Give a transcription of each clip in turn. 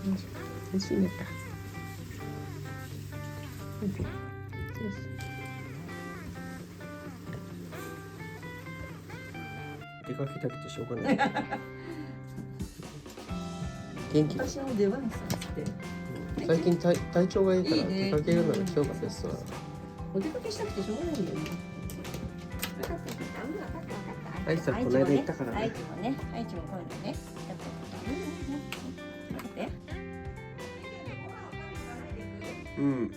美味しいねか。出かけたくてしょうがない。元気。私の出番さって。最近体調がいいから出かけるなら今日がベストだ。お出かけしたくてしょうがないんだよ。愛さんこの間行ったからね。愛知もね、愛知も今度ね。うん。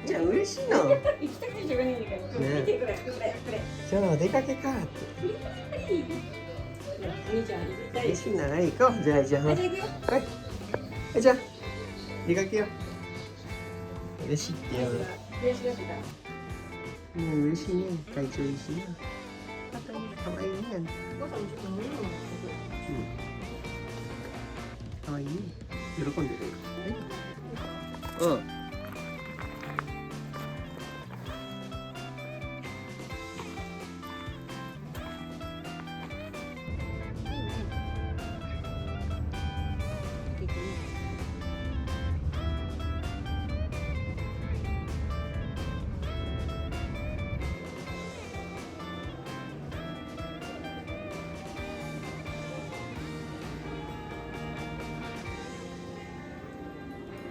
じゃあ嬉しいの。行きたくてしょうがないんだから。見てくれ。じゃあお出かけかって。お兄ちゃん嬉しいなら行こう。じゃあはい。じゃあ出かけよう。嬉しいってよ。嬉しがってた。嬉しいね。体調いいしな。可愛いね。お母さんもちょっと飲み物持って可愛いね。喜んでるよ。うん。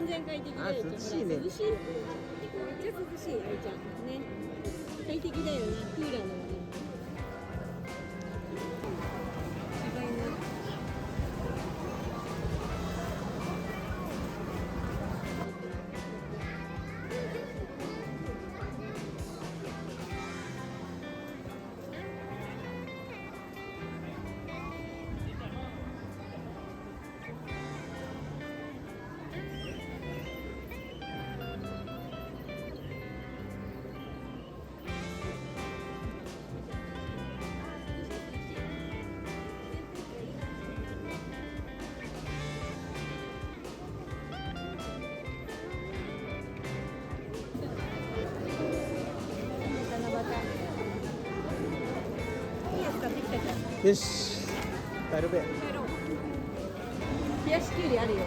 全快適だよ。涼しいね。涼しい。めっちゃ涼しい、愛ちゃん。ね。快適だよね。クーラーのね。違いね。よし。帰るべ。冷やしきゅうりあるよ。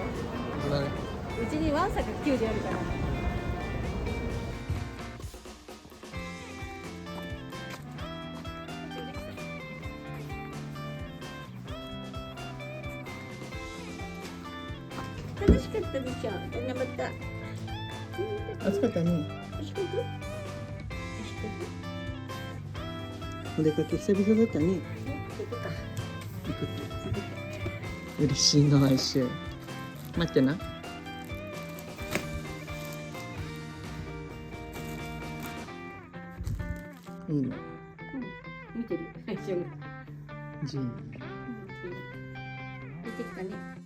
そうだね。うちにわんさかきゅうりあるから。楽しかったでしょ。七夕。暑かったね。楽しかった。お出かけ久々だったね。ここか。行くって。嬉しいの愛し。待ってな。いいの。見てる。愛しが。じー。見てきたね。